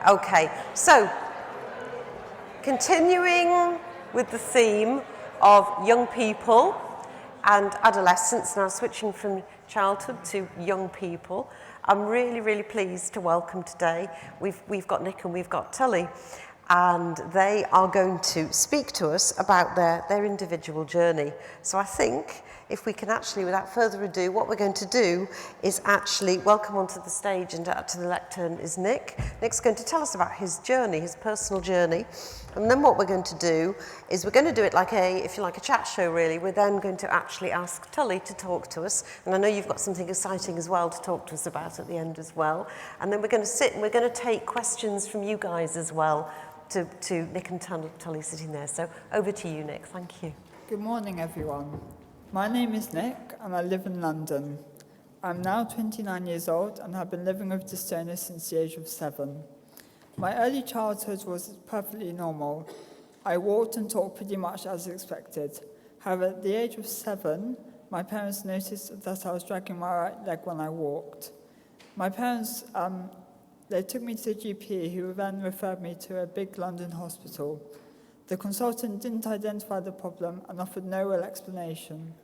Okay, so continuing with the theme of young people and adolescents, now switching from childhood to young people, I'm really pleased to welcome today, we've got Nick and we've got Tully, and they are going to speak to us about their individual journey. So I think if we can actually, without further ado, what we're going to do is actually welcome onto the stage and to the lectern is Nick. Nick's going to tell us about his journey, his personal journey. And then what we're going to do is we're going to do it like if you like, a chat show really. We're then going to actually ask Tully to talk to us. And I know you've got something exciting as well to talk to us about at the end as well. And then we're going to sit and we're going to take questions from you guys as well to Nick and Tully sitting there. So over to you, Nick. Thank you. Good morning, everyone. My name is Nick and I live in London. I'm now 29 years old and have been living with dystonia since the age of 7. My early childhood was perfectly normal. I walked and talked pretty much as expected. However, at the age of 7, my parents noticed that I was dragging my right leg when I walked. My parents, they took me to a GP who then referred me to a big London hospital. The consultant didn't identify the problem and offered no real explanation.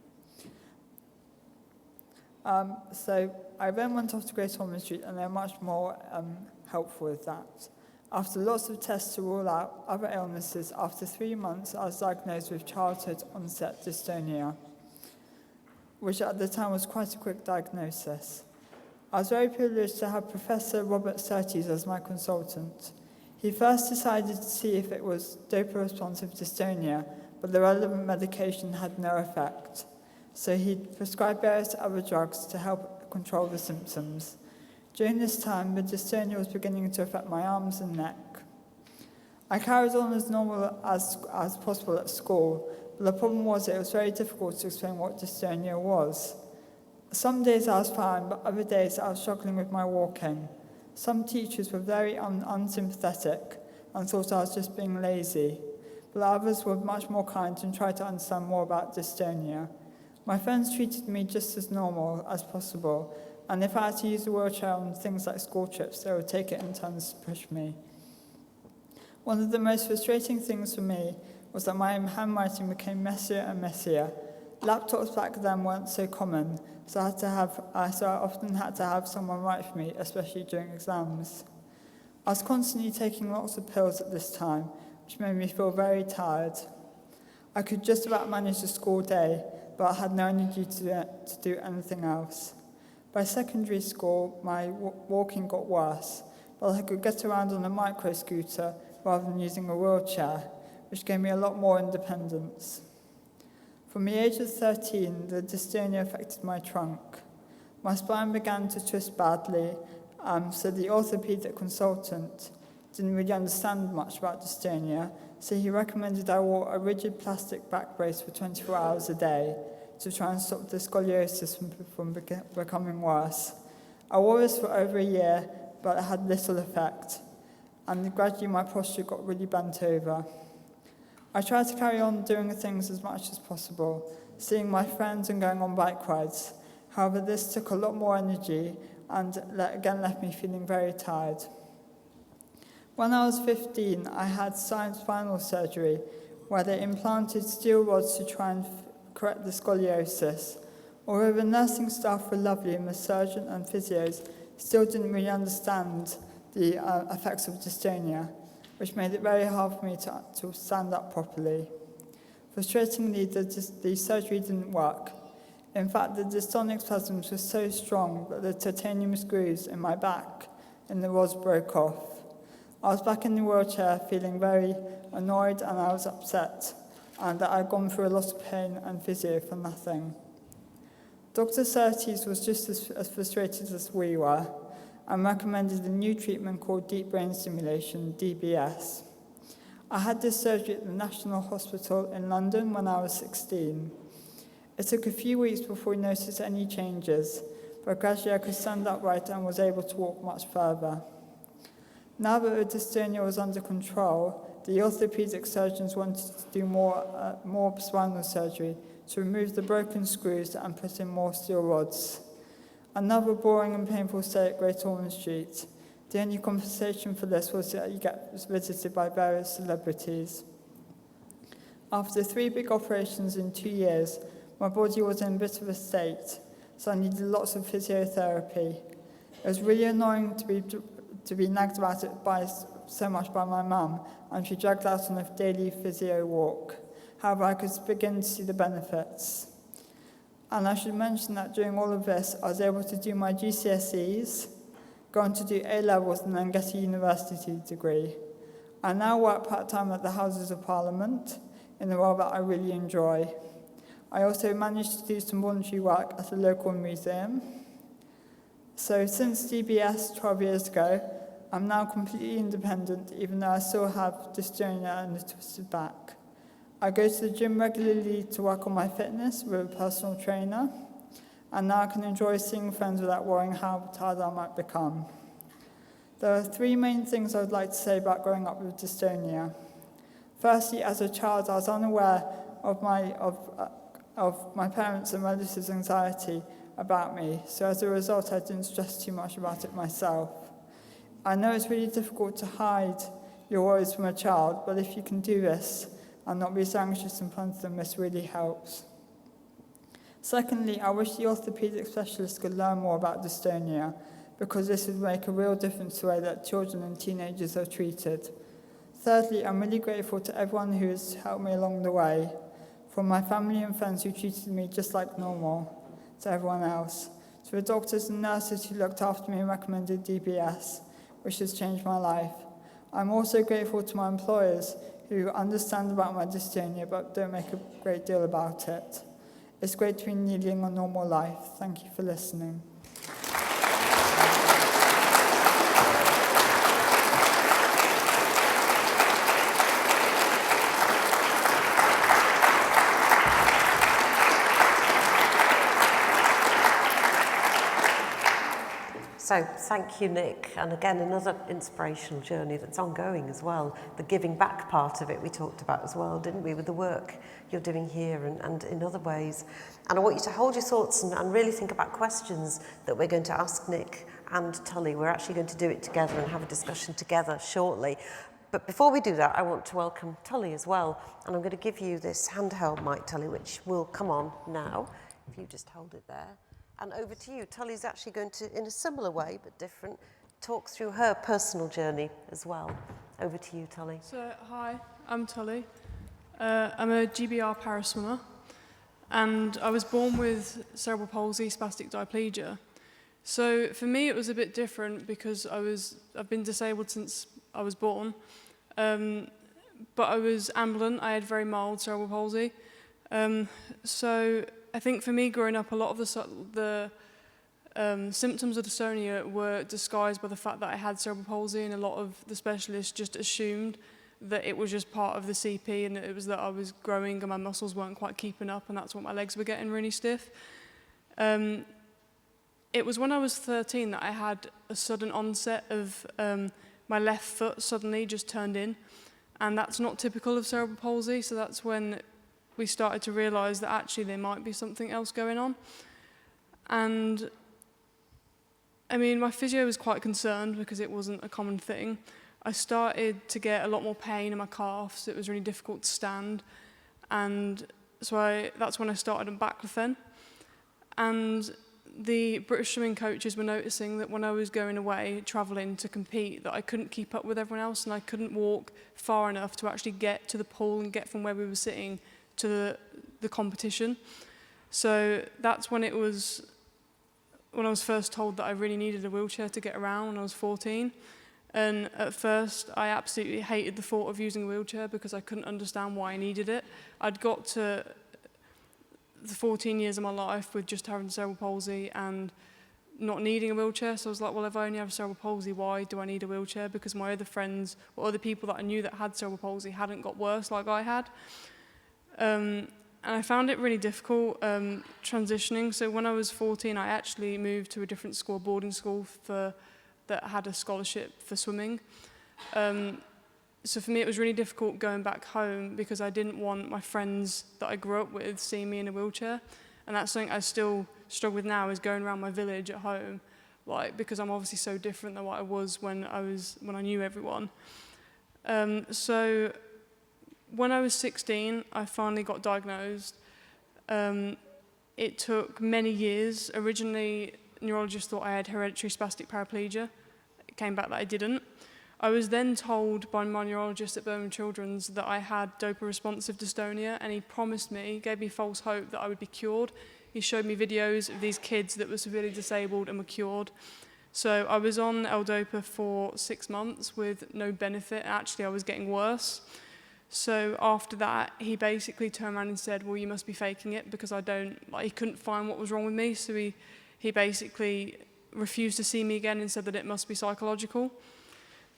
So I then went off to Great Ormond Street and they're much more helpful with that. After lots of tests to rule out other illnesses, after 3 months I was diagnosed with childhood onset dystonia, which at the time was quite a quick diagnosis. I was very privileged to have Professor Robert Surtees as my consultant. He first decided to see if it was dopa-responsive dystonia, but the relevant medication had no effect. So he prescribed various other drugs to help control the symptoms. During this time, the dystonia was beginning to affect my arms and neck. I carried on as normal as possible at school, but the problem was it was very difficult to explain what dystonia was. Some days I was fine, but other days I was struggling with my walking. Some teachers were very unsympathetic and thought I was just being lazy, but others were much more kind and tried to understand more about dystonia. My friends treated me just as normal as possible, and if I had to use a wheelchair on things like school trips, they would take it in turns to push me. One of the most frustrating things for me was that my handwriting became messier and messier. Laptops back then weren't so common, so I often had to have someone write for me, especially during exams. I was constantly taking lots of pills at this time, which made me feel very tired. I could just about manage the school day, but I had no energy to do anything else. By secondary school, my walking got worse, but I could get around on a micro scooter rather than using a wheelchair, which gave me a lot more independence. From the age of 13, the dystonia affected my trunk. My spine began to twist badly, so the orthopedic consultant didn't really understand much about dystonia, so he recommended I wore a rigid plastic back brace for 24 hours a day to try and stop the scoliosis from becoming worse. I wore this for over a year, but it had little effect, and gradually my posture got really bent over. I tried to carry on doing things as much as possible, seeing my friends and going on bike rides. However, this took a lot more energy and again left me feeling very tired. When I was 15, I had spinal surgery where they implanted steel rods to try and correct the scoliosis. Although the nursing staff were lovely and the surgeon and physios still didn't really understand the effects of dystonia, which made it very hard for me to stand up properly. Frustratingly, the surgery didn't work. In fact, the dystonic spasms were so strong that the titanium screws in my back and the rods broke off. I was back in the wheelchair feeling very annoyed and I was upset, and that I'd gone through a lot of pain and physio for nothing. Dr. Surtees was just as frustrated as we were, and recommended a new treatment called deep brain stimulation, DBS. I had this surgery at the National Hospital in London when I was 16. It took a few weeks before we noticed any changes, but gradually I could stand upright and was able to walk much further. Now that the dystonia was under control, the orthopedic surgeons wanted to do more spinal surgery to remove the broken screws and put in more steel rods. Another boring and painful stay at Great Ormond Street. The only compensation for this was that you get visited by various celebrities. After 3 big operations in 2 years, my body was in a bit of a state, so I needed lots of physiotherapy. It was really annoying to be nagged about it so much by my mum, and she dragged out on a daily physio walk. However, I could begin to see the benefits. And I should mention that during all of this, I was able to do my GCSEs, go on to do A-levels, and then get a university degree. I now work part-time at the Houses of Parliament in a role that I really enjoy. I also managed to do some voluntary work at a local museum. So since DBS 12 years ago, I'm now completely independent, even though I still have dystonia and a twisted back. I go to the gym regularly to work on my fitness with a personal trainer, and now I can enjoy seeing friends without worrying how tired I might become. There are 3 main things I would like to say about growing up with dystonia. Firstly, as a child, I was unaware of my parents' and relatives' anxiety about me, so as a result, I didn't stress too much about it myself. I know it's really difficult to hide your worries from a child, but if you can do this and not be so anxious in front of them, this really helps. Secondly, I wish the orthopaedic specialist could learn more about dystonia, because this would make a real difference to the way that children and teenagers are treated. Thirdly, I'm really grateful to everyone who has helped me along the way, from my family and friends who treated me just like normal, to everyone else, to the doctors and nurses who looked after me and recommended DBS, which has changed my life. I'm also grateful to my employers who understand about my dystonia but don't make a great deal about it. It's great to be leading a normal life. Thank you for listening. So thank you, Nick. And again, another inspirational journey that's ongoing as well. The giving back part of it we talked about as well, didn't we, with the work you're doing here and in other ways. And I want you to hold your thoughts and really think about questions that we're going to ask Nick and Tully. We're actually going to do it together and have a discussion together shortly. But before we do that, I want to welcome Tully as well. And I'm going to give you this handheld mic, Tully, which will come on now, if you just hold it there. And over to you. Tully's actually going to, in a similar way, but different, talk through her personal journey as well. Over to you, Tully. So, hi, I'm Tully. I'm a GBR paraswimmer, and I was born with cerebral palsy, spastic diplegia. So for me, it was a bit different because I've been disabled since I was born, but I was ambulant. I had very mild cerebral palsy. So I think for me, growing up, a lot of the symptoms of dystonia were disguised by the fact that I had cerebral palsy, and a lot of the specialists just assumed that it was just part of the CP, and it was that I was growing and my muscles weren't quite keeping up, and that's what my legs were getting really stiff. It was when I was 13 that I had a sudden onset of my left foot suddenly just turned in, and that's not typical of cerebral palsy, so that's when we started to realise that actually there might be something else going on. And I mean, my physio was quite concerned because it wasn't a common thing. I started to get a lot more pain in my calves. It was really difficult to stand. And so that's when I started on baclofen. And the British swimming coaches were noticing that when I was going away, travelling to compete, that I couldn't keep up with everyone else, and I couldn't walk far enough to actually get to the pool and get from where we were sitting to the competition. So that's when I was first told that I really needed a wheelchair to get around when I was 14. And at first, I absolutely hated the thought of using a wheelchair because I couldn't understand why I needed it. I'd got to the 14 years of my life with just having cerebral palsy and not needing a wheelchair. So I was like, well, if I only have cerebral palsy, why do I need a wheelchair? Because my other friends or other people that I knew that had cerebral palsy hadn't got worse like I had. And I found it really difficult transitioning. So when I was 14, I actually moved to a different school, boarding school that had a scholarship for swimming. So for me, it was really difficult going back home because I didn't want my friends that I grew up with seeing me in a wheelchair. And that's something I still struggle with now, is going around my village at home like, because I'm obviously so different than what I was when I knew everyone. So when I was 16, I finally got diagnosed. It took many years. Originally, neurologists thought I had hereditary spastic paraplegia. It came back that I didn't. I was then told by my neurologist at Birmingham Children's that I had dopa-responsive dystonia, and he promised me, gave me false hope that I would be cured. He showed me videos of these kids that were severely disabled and were cured. So I was on L-DOPA for 6 months with no benefit. Actually, I was getting worse. So after that, he basically turned around and said, well, you must be faking it, because he couldn't find what was wrong with me. So he basically refused to see me again and said that it must be psychological.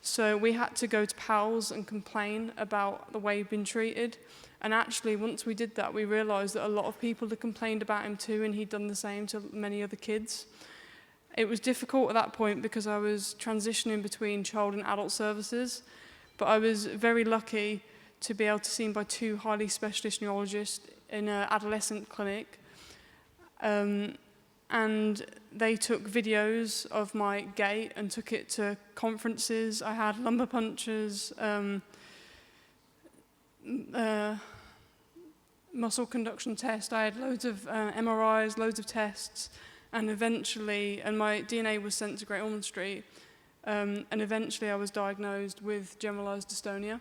So we had to go to PALS and complain about the way he'd been treated. And actually, once we did that, we realised that a lot of people had complained about him too, and he'd done the same to many other kids. It was difficult at that point because I was transitioning between child and adult services, but I was very lucky to be able to see him by 2 highly specialist neurologists in an adolescent clinic. And they took videos of my gait and took it to conferences. I had lumbar punctures, muscle conduction test. I had loads of MRIs, loads of tests, and my DNA was sent to Great Ormond Street, and eventually I was diagnosed with generalized dystonia.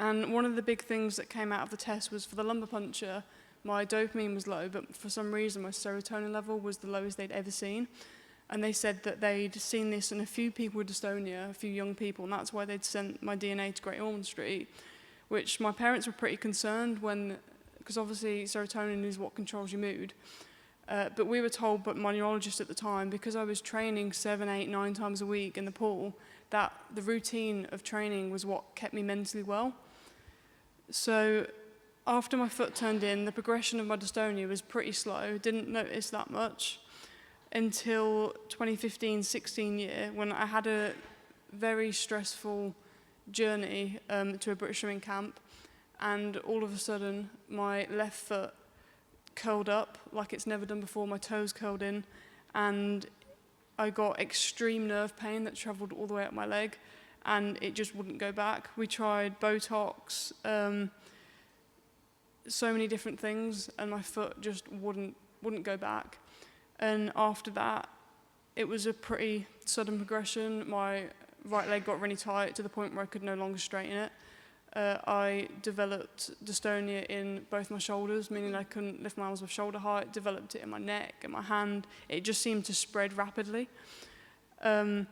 And one of the big things that came out of the test was, for the lumbar puncture, my dopamine was low, but for some reason my serotonin level was the lowest they'd ever seen. And they said that they'd seen this in a few people with dystonia, a few young people, and that's why they'd sent my DNA to Great Ormond Street, which my parents were pretty concerned because obviously serotonin is what controls your mood. But we were told by my neurologist at the time, because I was training 7, 8, 9 times a week in the pool, that the routine of training was what kept me mentally well. So after my foot turned in, the progression of my dystonia was pretty slow. Didn't notice that much until 2015-16 year, when I had a very stressful journey to a British swimming camp, and all of a sudden my left foot curled up like it's never done before. My toes curled in, and I got extreme nerve pain that travelled all the way up my leg, and it just wouldn't go back. We tried Botox, so many different things, and my foot just wouldn't go back. And after that, it was a pretty sudden progression. My right leg got really tight to the point where I could no longer straighten it. I developed dystonia in both my shoulders, meaning I couldn't lift my arms above shoulder height, developed it in my neck and my hand. It just seemed to spread rapidly. And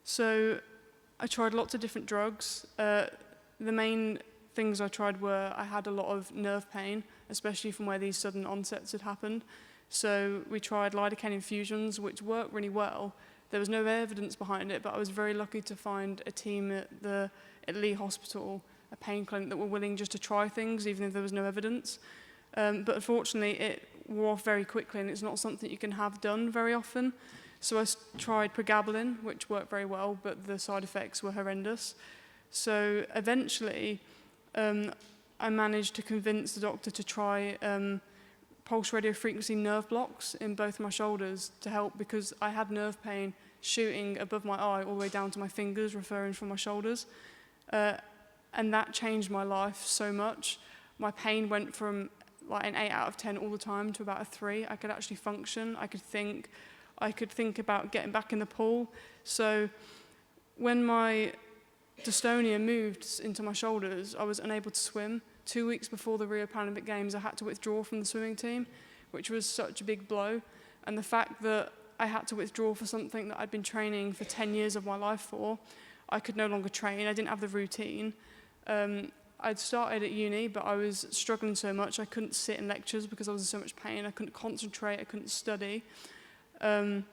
so I tried lots of different drugs. The main things I tried were, I had a lot of nerve pain, especially from where these sudden onsets had happened. So we tried lidocaine infusions, which worked really well. There was no evidence behind it, but I was very lucky to find a team at Lee Hospital, a pain clinic, that were willing just to try things, even if there was no evidence. But unfortunately, it wore off very quickly, and it's not something you can have done very often. So I tried pregabalin, which worked very well, but the side effects were horrendous. So eventually, I managed to convince the doctor to try pulse radiofrequency nerve blocks in both my shoulders to help, because I had nerve pain shooting above my eye all the way down to my fingers, referring from my shoulders. And that changed my life so much. My pain went from like an 8 out of 10 all the time to about a 3. I could actually function, I could think about getting back in the pool. So when my dystonia moved into my shoulders, I was unable to swim. 2 weeks before the Rio Paralympic Games, I had to withdraw from the swimming team, which was such a big blow. And the fact that I had to withdraw for something that I'd been training for 10 years of my life for, I could no longer train, I didn't have the routine. I'd started at uni, but I was struggling so much, I couldn't sit in lectures because I was in so much pain, I couldn't concentrate, I couldn't study. And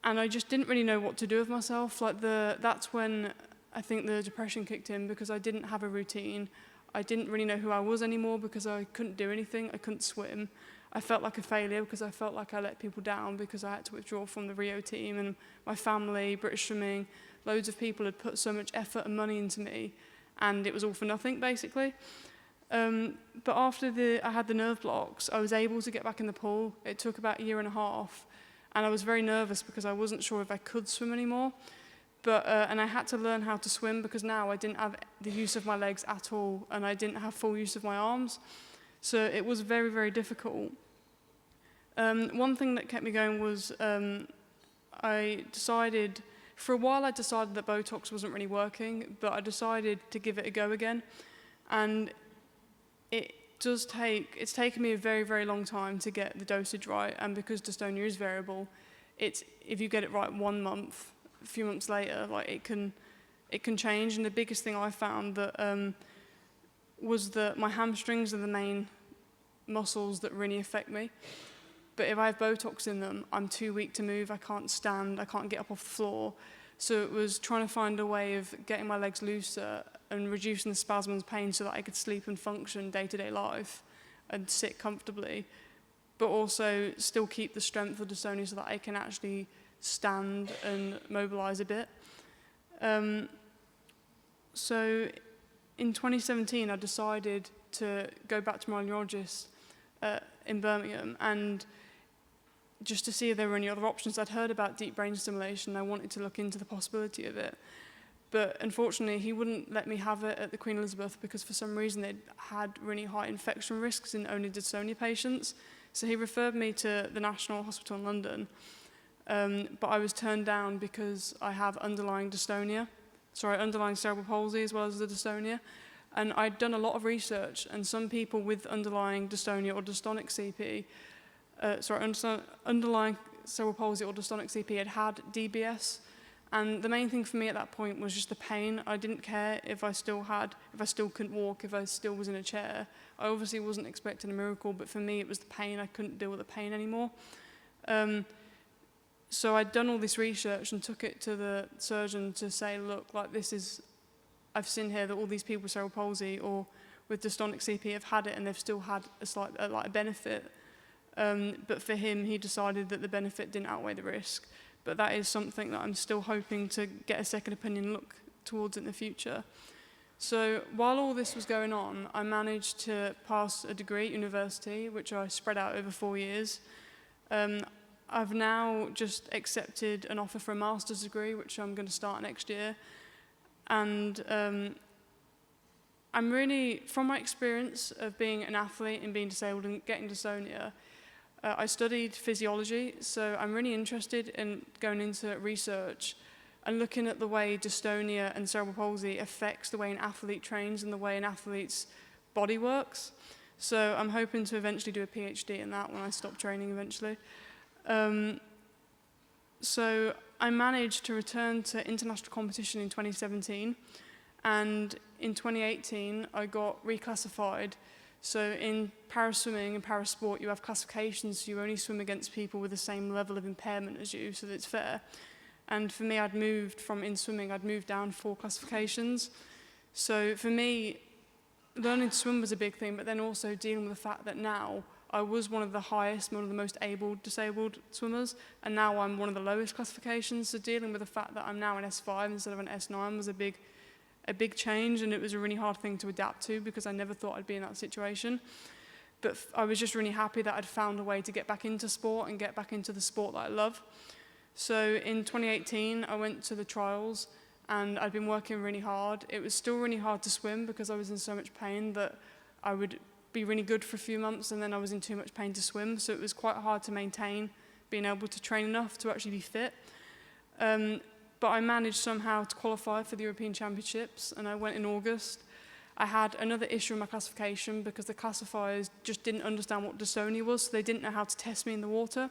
I just didn't really know what to do with myself. That's when I think the depression kicked in, because I didn't have a routine. I didn't really know who I was anymore because I couldn't do anything. I couldn't swim. I felt like a failure because I felt like I let people down because I had to withdraw from the Rio team, and my family, British swimming, loads of people had put so much effort and money into me, and it was all for nothing, basically. But after I had the nerve blocks, I was able to get back in the pool. It took about a year and a half, and I was very nervous because I wasn't sure if I could swim anymore. And I had to learn how to swim because now I didn't have the use of my legs at all, and I didn't have full use of my arms. So it was very, very difficult. One thing that kept me going was for a while I decided that Botox wasn't really working, but I decided to give it a go again. And it's taken me a very, very long time to get the dosage right, and because dystonia is variable, if you get it right 1 month, a few months later, like it can change. And the biggest thing I found that was that my hamstrings are the main muscles that really affect me. But if I have Botox in them, I'm too weak to move. I can't stand. I can't get up off the floor. So it was trying to find a way of getting my legs looser and reducing the spasms and pain so that I could sleep and function day-to-day life and sit comfortably, but also still keep the strength of dystonia so that I can actually stand and mobilize a bit. So in 2017, I decided to go back to my neurologist in Birmingham and just to see if there were any other options. I'd heard about deep brain stimulation. I wanted to look into the possibility of it. But unfortunately, he wouldn't let me have it at the Queen Elizabeth because for some reason they'd had really high infection risks in only dystonia patients. So he referred me to the National Hospital in London. But I was turned down because I have underlying cerebral palsy as well as the dystonia. And I'd done a lot of research, and some people with underlying dystonia or dystonic CP, underlying cerebral palsy or dystonic CP had DBS. And the main thing for me at that point was just the pain. I didn't care if I still couldn't walk, if I still was in a chair. I obviously wasn't expecting a miracle, but for me it was the pain. I couldn't deal with the pain anymore. So I'd done all this research and took it to the surgeon to say, look, like I've seen here that all these people with cerebral palsy or with dystonic CP have had it and they've still had a benefit. But for him, he decided that the benefit didn't outweigh the risk. But that is something that I'm still hoping to get a second opinion look towards in the future. So while all this was going on, I managed to pass a degree at university, which I spread out over 4 years. I've now just accepted an offer for a master's degree, which I'm going to start next year. And I'm really, from my experience of being an athlete and being disabled and getting dystonia, I studied physiology, so I'm really interested in going into research and looking at the way dystonia and cerebral palsy affects the way an athlete trains and the way an athlete's body works. So I'm hoping to eventually do a PhD in that when I stop training eventually. So I managed to return to international competition in 2017, and in 2018 I got reclassified. So in para-swimming and para-sport, you have classifications, so you only swim against people with the same level of impairment as you, so that it's fair. And for me, in swimming, I'd moved down 4 classifications. So for me, learning to swim was a big thing, but then also dealing with the fact that now I was one of the highest, one of the most disabled swimmers, and now I'm one of the lowest classifications. So dealing with the fact that I'm now an S5 instead of an S9 was a big change, and it was a really hard thing to adapt to because I never thought I'd be in that situation. But I was just really happy that I'd found a way to get back into sport and get back into the sport that I love. So in 2018, I went to the trials, and I'd been working really hard. It was still really hard to swim because I was in so much pain that I would be really good for a few months, and then I was in too much pain to swim, so it was quite hard to maintain being able to train enough to actually be fit. But I managed somehow to qualify for the European Championships, and I went in August. I had another issue in my classification because the classifiers just didn't understand what dystonia was, so they didn't know how to test me in the water.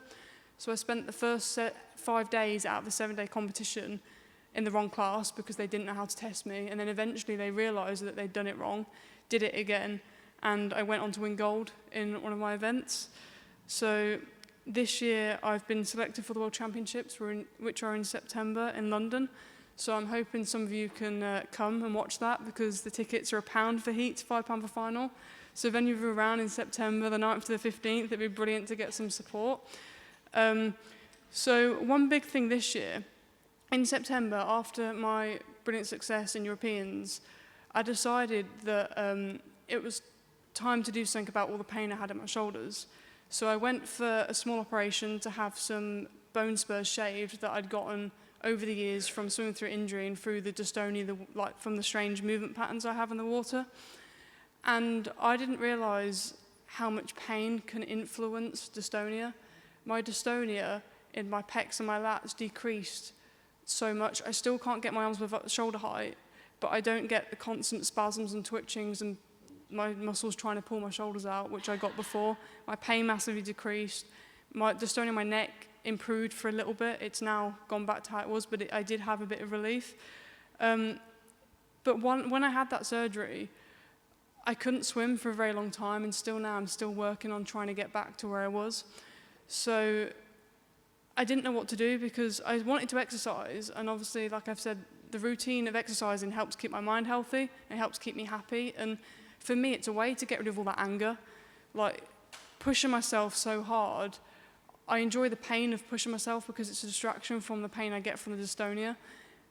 So I spent the first 5 days out of the 7-day competition in the wrong class because they didn't know how to test me, and then eventually they realized that they'd done it wrong, did it again, and I went on to win gold in one of my events. So this year I've been selected for the World Championships, which are in September in London. So I'm hoping some of you can come and watch that because the tickets are £1 for heats, £5 for final. So if any of you are around in September, the 9th to the 15th, it'd be brilliant to get some support. So one big thing this year, in September, after my brilliant success in Europeans, I decided that it was time to do something about all the pain I had in my shoulders. So I went for a small operation to have some bone spurs shaved that I'd gotten over the years from swimming through injury and through the dystonia, like from the strange movement patterns I have in the water. And I didn't realise how much pain can influence dystonia. My dystonia in my pecs and my lats decreased so much. I still can't get my arms above shoulder height, but I don't get the constant spasms and twitchings and my muscles trying to pull my shoulders out, which I got before. My pain massively decreased. My dystonia in my neck improved for a little bit. It's now gone back to how it was, but I did have a bit of relief. But when I had that surgery, I couldn't swim for a very long time, and still now I'm still working on trying to get back to where I was. So I didn't know what to do because I wanted to exercise, and obviously, like I've said, the routine of exercising helps keep my mind healthy, it helps keep me happy, and for me, it's a way to get rid of all that anger. Like, pushing myself so hard, I enjoy the pain of pushing myself because it's a distraction from the pain I get from the dystonia,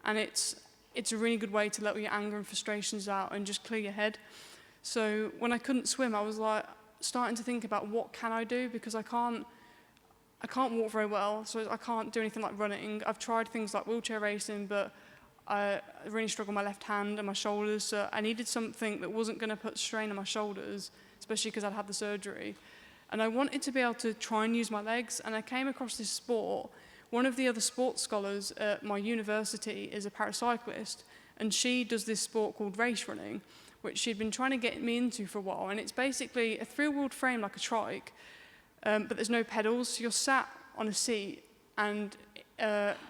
and it's a really good way to let all your anger and frustrations out and just clear your head. So when I couldn't swim, I was like starting to think about what can I do, because I can't walk very well, so I can't do anything like running. I've tried things like wheelchair racing, but I really struggle with my left hand and my shoulders, so I needed something that wasn't going to put strain on my shoulders, especially because I'd had the surgery. And I wanted to be able to try and use my legs, and I came across this sport. One of the other sports scholars at my university is a paracyclist, and she does this sport called race running, which she'd been trying to get me into for a while. And it's basically a three-wheeled frame like a trike, but there's no pedals. So you're sat on a seat, and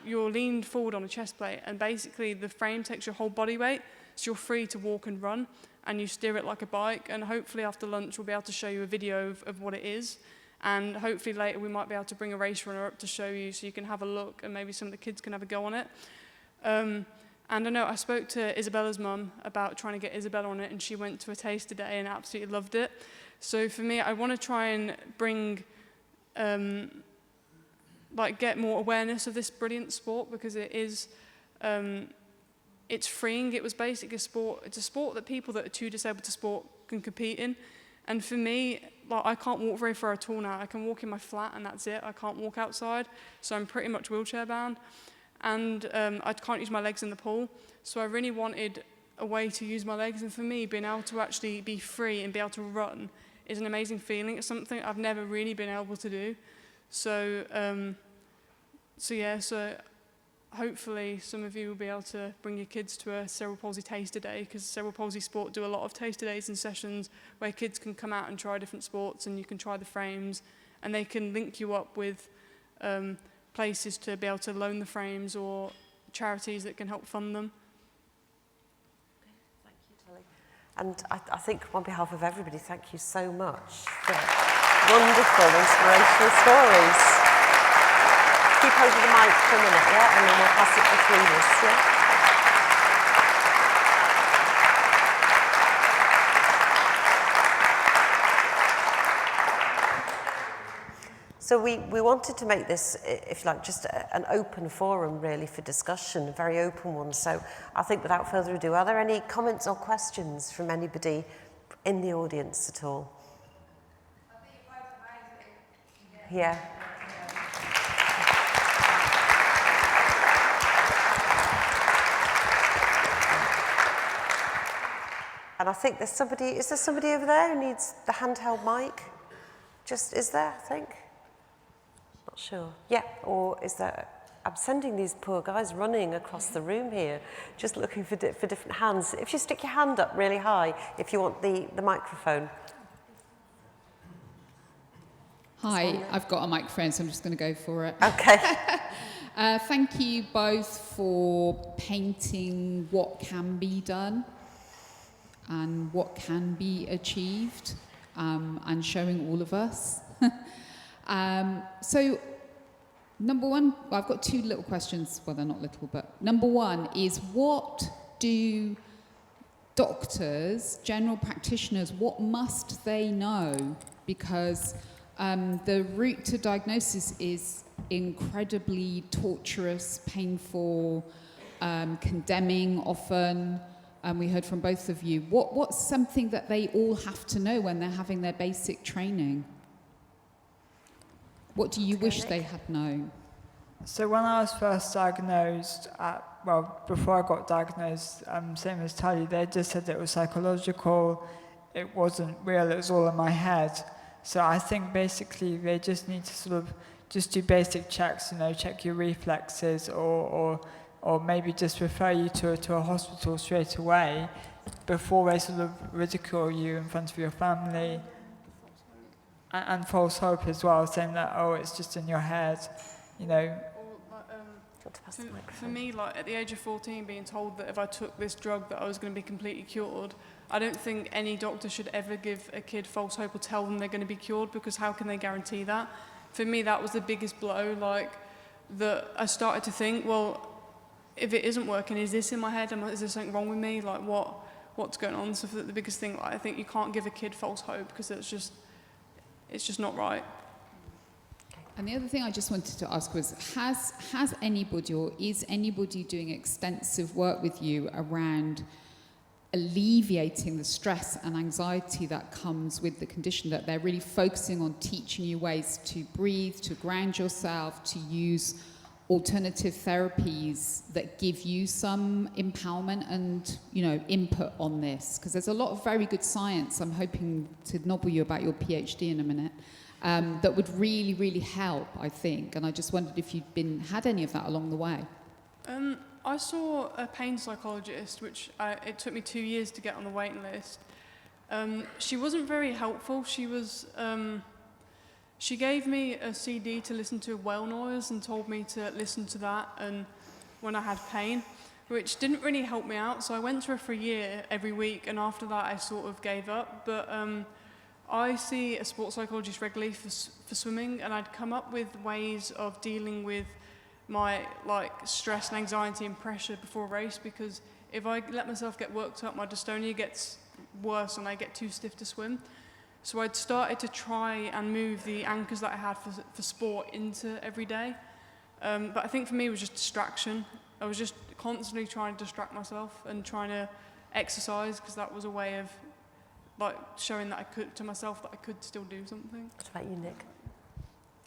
you're leaned forward on a chest plate, and basically the frame takes your whole body weight, so you're free to walk and run, and you steer it like a bike. And hopefully after lunch we'll be able to show you a video of what it is, and hopefully later we might be able to bring a race runner up to show you so you can have a look, and maybe some of the kids can have a go on it. And I know I spoke to Isabella's mum about trying to get Isabella on it, and she went to a taste today and absolutely loved it. So for me, I want to try and bring get more awareness of this brilliant sport, because it is, it's freeing. It was basically a sport. It's a sport that people that are too disabled to sport can compete in. And for me, like, I can't walk very far at all now. I can walk in my flat and that's it. I can't walk outside, so I'm pretty much wheelchair bound. And I can't use my legs in the pool. So I really wanted a way to use my legs. And for me, being able to actually be free and be able to run is an amazing feeling. It's something I've never really been able to do. So hopefully some of you will be able to bring your kids to a cerebral palsy taster day, because cerebral palsy sport do a lot of taster days and sessions where kids can come out and try different sports, and you can try the frames, and they can link you up with places to be able to loan the frames or charities that can help fund them. Thank you, Tully. And I think on behalf of everybody, thank you so much for wonderful, inspirational stories. Keep hold of the mic for a minute, yeah? And then we'll pass it between us, yeah? So we wanted to make this, if you like, just an open forum really for discussion, a very open one. So I think without further ado, are there any comments or questions from anybody in the audience at all? Yeah. And I think there's somebody, is there somebody over there who needs the handheld mic? Is there, I think? Not sure. Yeah, or is there, I'm sending these poor guys running across the room here, just looking for different hands. If you stick your hand up really high, if you want the microphone. Hi, I've got a microphone, so I'm just going to go for it. Okay. Thank you both for painting what can be done and what can be achieved, and showing all of us. So, number one, I've got two little questions. Well, they're not little, but number one is, what do doctors, general practitioners, what must they know? Because the route to diagnosis is incredibly torturous, painful, condemning often. and we heard from both of you. What's something that they all have to know when they're having their basic training? What do you wish they had known? So when I was first diagnosed, before I got diagnosed, same as Tully, they just said it was psychological, it wasn't real, it was all in my head. So I think basically they just need to sort of just do basic checks, check your reflexes, or maybe just refer you to a hospital straight away before they sort of ridicule you in front of your family. And false hope as well, saying that, oh, it's just in your head, For me, like at the age of 14, being told that if I took this drug that I was going to be completely cured, I don't think any doctor should ever give a kid false hope or tell them they're going to be cured, because how can they guarantee that? For me, that was the biggest blow, that I started to think, well, if it isn't working, is this in my head? Is there something wrong with me? What's going on? So the biggest thing, I think you can't give a kid false hope, because it's just not right. And the other thing I just wanted to ask was, has anybody or is anybody doing extensive work with you around alleviating the stress and anxiety that comes with the condition, that they're really focusing on teaching you ways to breathe, to ground yourself, to use alternative therapies that give you some empowerment and, input on this? Because there's a lot of very good science. I'm hoping to nobble you about your PhD in a minute. That would really, really help, I think. And I just wondered if you'd had any of that along the way. I saw a pain psychologist, which it took me 2 years to get on the waiting list. She wasn't very helpful. She gave me a CD to listen to whale noise and told me to listen to that and when I had pain, which didn't really help me out. So I went to her for a year every week, and after that I sort of gave up. But I see a sports psychologist regularly for swimming, and I'd come up with ways of dealing with my stress and anxiety and pressure before a race, because if I let myself get worked up, my dystonia gets worse and I get too stiff to swim. So I'd started to try and move the anchors that I had for sport into every day. But I think for me it was just distraction. I was just constantly trying to distract myself and trying to exercise, because that was a way of showing that I could, to myself, that I could still do something. What about you, Nick?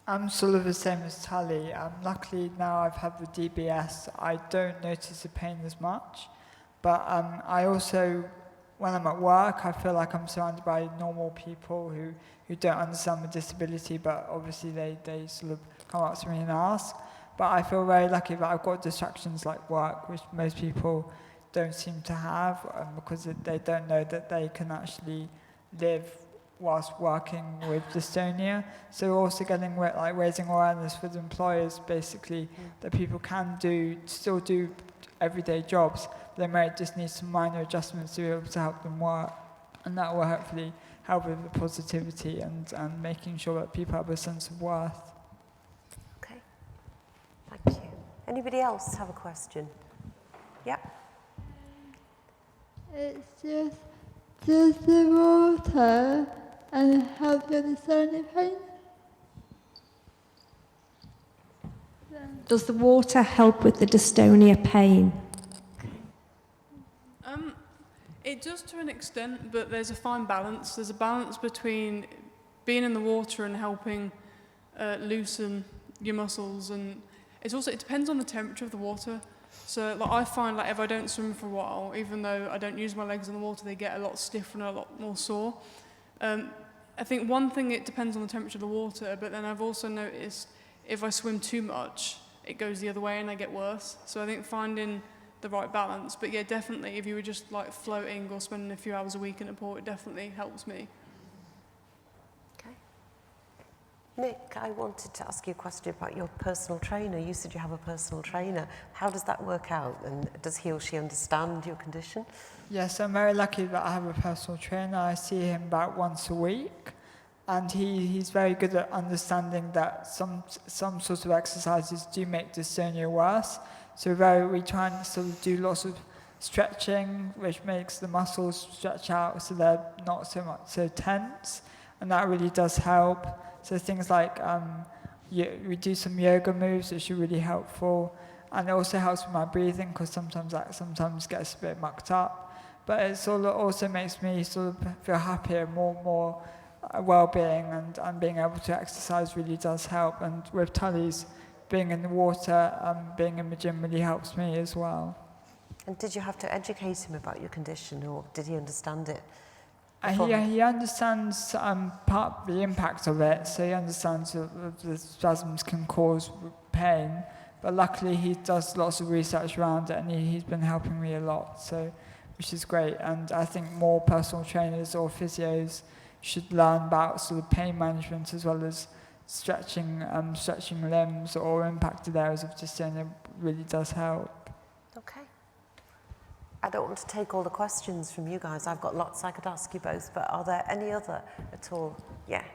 I'm sort of the same as Tully. Luckily now I've had the DBS, I don't notice the pain as much. But I also, when I'm at work, I feel like I'm surrounded by normal people who don't understand the disability, but obviously they sort of come up to me and ask. But I feel very lucky that I've got distractions like work, which most people don't seem to have, because they don't know that they can actually live whilst working with dystonia. So also getting raising awareness with employers, basically, that people can still do everyday jobs. They might just need some minor adjustments to be able to help them work, and that will hopefully help with the positivity and making sure that people have a sense of worth. Okay, thank you. Anybody else have a question? Yeah. It's just the water and help you understand the pain. Does the water help with the dystonia pain? It does to an extent, but there's a fine balance. There's a balance between being in the water and helping loosen your muscles, and it depends on the temperature of the water. So I find if I don't swim for a while, even though I don't use my legs in the water, they get a lot stiffer and a lot more sore. I think one thing, it depends on the temperature of the water, but then I've also noticed if I swim too much, it goes the other way and I get worse. So I think finding the right balance. But yeah, definitely, if you were just floating or spending a few hours a week in a pool, it definitely helps me. Okay. Nick, I wanted to ask you a question about your personal trainer. You said you have a personal trainer. How does that work out? And does he or she understand your condition? Yes, I'm very lucky that I have a personal trainer. I see him about once a week, and he's very good at understanding that some sorts of exercises do make dystonia worse. So we try and sort of do lots of stretching, which makes the muscles stretch out so they're not so tense, and that really does help. So things like we do some yoga moves, which are really helpful, and it also helps with my breathing, because sometimes gets a bit mucked up. but it sort of also makes me sort of feel happier, more well-being, and being able to exercise really does help. And with Tully's, being in the water, being in the gym really helps me as well. And did you have to educate him about your condition, or did he understand it? He understands the impact of it, so he understands that the spasms can cause pain, but luckily he does lots of research around it, and he's been helping me a lot, so which is great. And I think more personal trainers or physios should learn about sort of pain management as well as stretching limbs or impacted areas of dystonia really does help. Okay. I don't want to take all the questions from you guys. I've got lots I could ask you both, but are there any other at all? Yeah.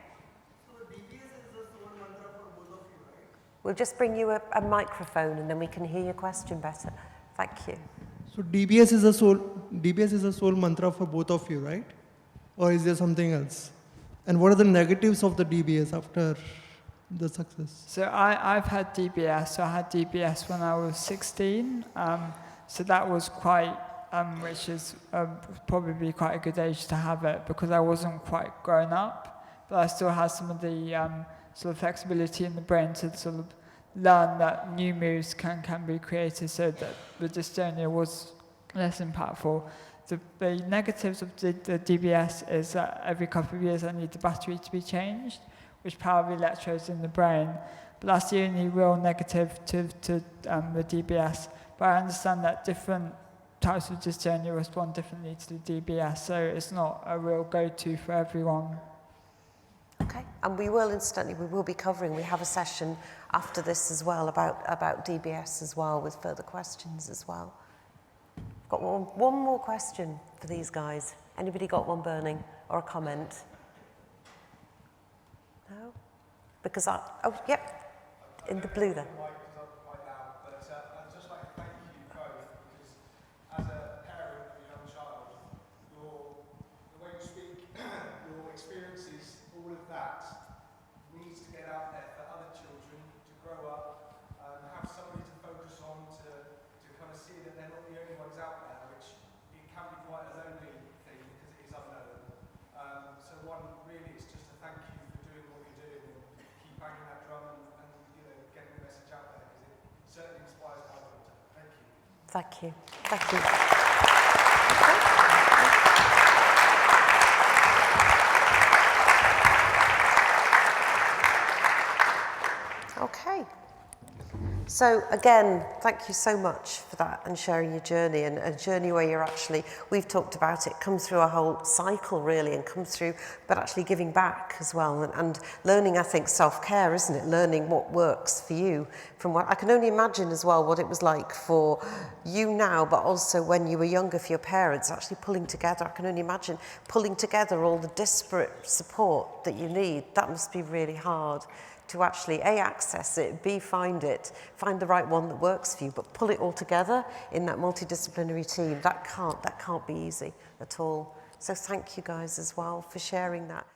So DBS is the sole mantra for both of you, right? We'll just bring you a microphone and then we can hear your question better. Thank you. So DBS is a sole mantra for both of you, right? Or is there something else? And what are the negatives of the DBS after the success? So I've had DBS. So I had DBS when I was 16. So that was quite, which is probably quite a good age to have it, because I wasn't quite grown up, but I still had some of the sort of flexibility in the brain to sort of learn that new moves can be created, so that the dystonia was less impactful. The negatives of the DBS is that every couple of years I need the battery to be changed, which power the electrodes in the brain. But that's the only real negative to the DBS. But I understand that different types of dystonia respond differently to the DBS, so it's not a real go-to for everyone. Okay, and we will be covering, we have a session after this as well about DBS as well, with further questions as well. Got one more question for these guys. Anybody got one burning or a comment? No? Because yep, in the blue there. Thank you. Thank you. Okay. So again, thank you so much for that and sharing your journey, and a journey where you're actually, we've talked about it, come through a whole cycle really, and come through, but actually giving back as well, and learning, I think, self-care, isn't it? Learning what works for you. From what I can only imagine as well what it was like for you now, but also when you were younger for your parents, actually pulling together. I can only imagine pulling together all the disparate support that you need. That must be really hard to actually A, access it, B, find the right one that works for you, but pull it all together in that multidisciplinary team. That can't be easy at all. So thank you guys as well for sharing that.